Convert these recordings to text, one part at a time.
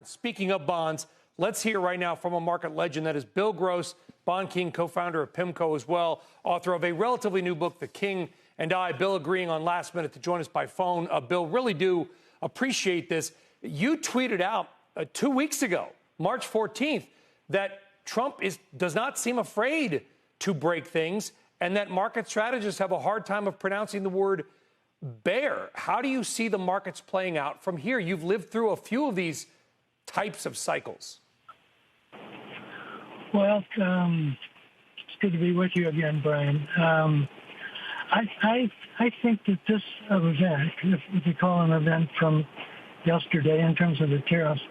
Speaking of bonds, let's hear right now from a market legend that is Bill Gross, Bond King, co-founder of PIMCO as well, author of a relatively new book, The King and I. Bill agreeing on last minute to join us by phone. Bill, really do appreciate this. You tweeted out 2 weeks ago, March 14th, that Trump does not seem afraid to break things and that market strategists have a hard time of pronouncing the word bear. How do you see the markets playing out from here? You've lived through a few of these types of cycles. Well, it's good to be with you again, Brian. I think that this event, if you call an event from yesterday in terms of the tariffs,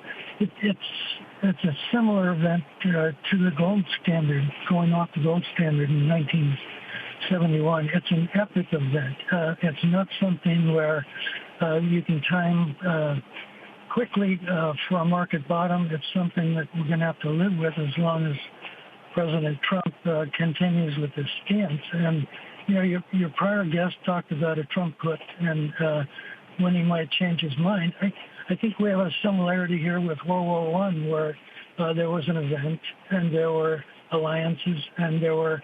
it's a similar event to the gold standard, going off the gold standard in 1971. It's an epic event. It's not something where you can time quickly for a market bottom. It's something that we're going to have to live with as long as President Trump continues with this stance. And you know, your prior guest talked about a Trump put and when he might change his mind. I think we have a similarity here with World War I, where there was an event and there were alliances and there were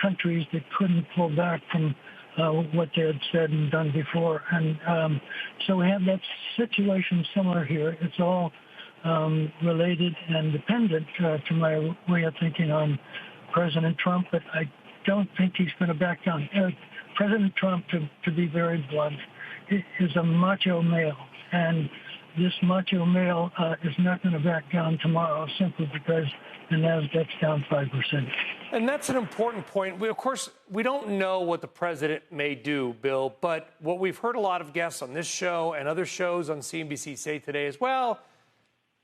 countries that couldn't pull back from what they had said and done before. And so we have that situation similar here. It's all related and dependent to my way of thinking on President Trump, but I don't think he's going to back down. President Trump, to be very blunt, is a macho male, and this macho male is not going to back down tomorrow simply because the Nasdaq's down 5%. And that's an important point. Of course, we don't know what the president may do, Bill, but what we've heard a lot of guests on this show and other shows on CNBC say today is, well,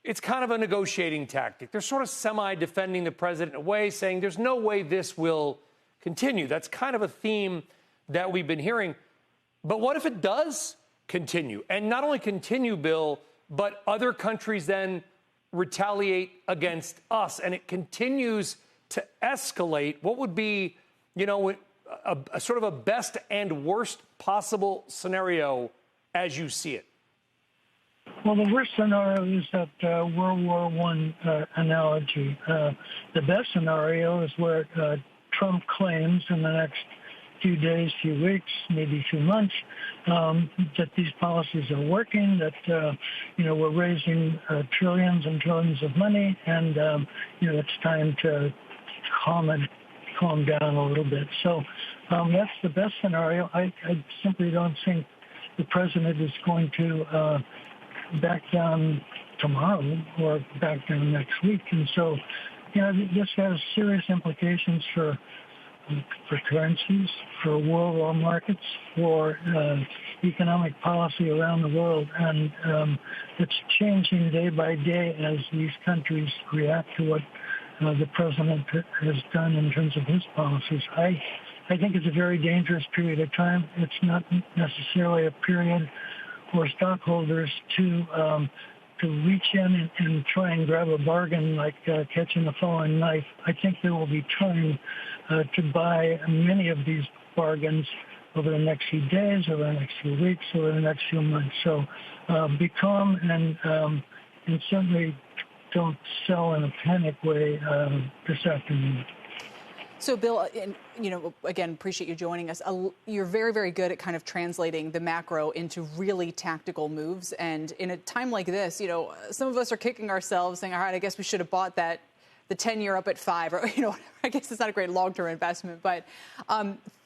it's kind of a negotiating tactic. They're sort of semi-defending the president in a way, saying there's no way this will continue. That's kind of a theme that we've been hearing. But what if it does continue? And not only continue, Bill, but other countries then retaliate against us, and it continues to escalate. What would be, you know, a sort of a best and worst possible scenario as you see it? Well, the worst scenario is that World War I analogy. The best scenario is where Trump claims in the next few days, few weeks, maybe few months, that these policies are working, that, you know, we're raising trillions and trillions of money, and, you know, it's time to calm down a little bit. So that's the best scenario. I simply don't think the president is going to back down tomorrow or back down next week. And so, you know, this has serious implications for currencies, for world markets, for economic policy around the world. And it's changing day by day as these countries react to what the president has done in terms of his policies. I think it's a very dangerous period of time. It's not necessarily a period for stockholders to reach in and try and grab a bargain like catching a falling knife. I think there will be time to buy many of these bargains over the next few days, over the next few weeks, over the next few months. So be calm and certainly don't sell in a panic way this afternoon. So, Bill, you know, again, appreciate you joining us. You're very, very good at kind of translating the macro into really tactical moves. And in a time like this, you know, some of us are kicking ourselves saying, all right, I guess we should have bought the 10-year up at 5, or, you know, I guess it's not a great long-term investment. But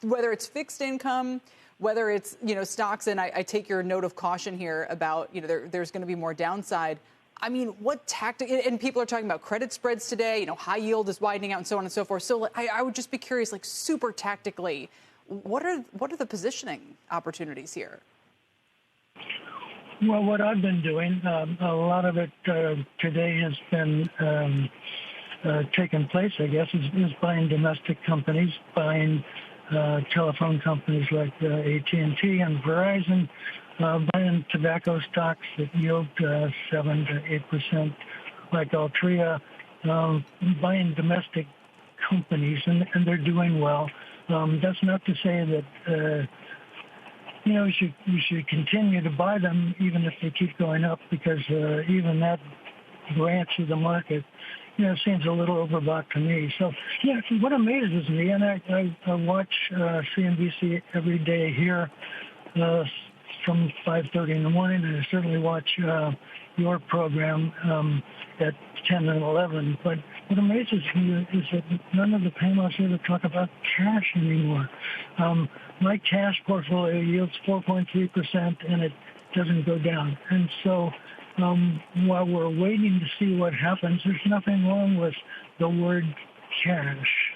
whether it's fixed income, whether it's, you know, stocks, and I take your note of caution here about, you know, there's going to be more downside. I mean, what tactic, and people are talking about credit spreads today, you know, high yield is widening out and so on and so forth. So I would just be curious, like super tactically, what are the positioning opportunities here? Well, what I've been doing, a lot of it today has been taking place, I guess, is buying domestic companies, buying telephone companies like AT&T and Verizon, buying tobacco stocks that yield 7 to 8%, like Altria, buying domestic companies, and they're doing well. That's not to say that you should continue to buy them even if they keep going up, because even that branch of the market, seems a little overbought to me. So, what amazes me, and I watch CNBC every day here from 5:30 in the morning, and I certainly watch your program at 10 and 11. But what amazes me is that none of the panelists ever talk about cash anymore. My cash portfolio yields 4.3%, and it doesn't go down. And so while we're waiting to see what happens, there's nothing wrong with the word cash.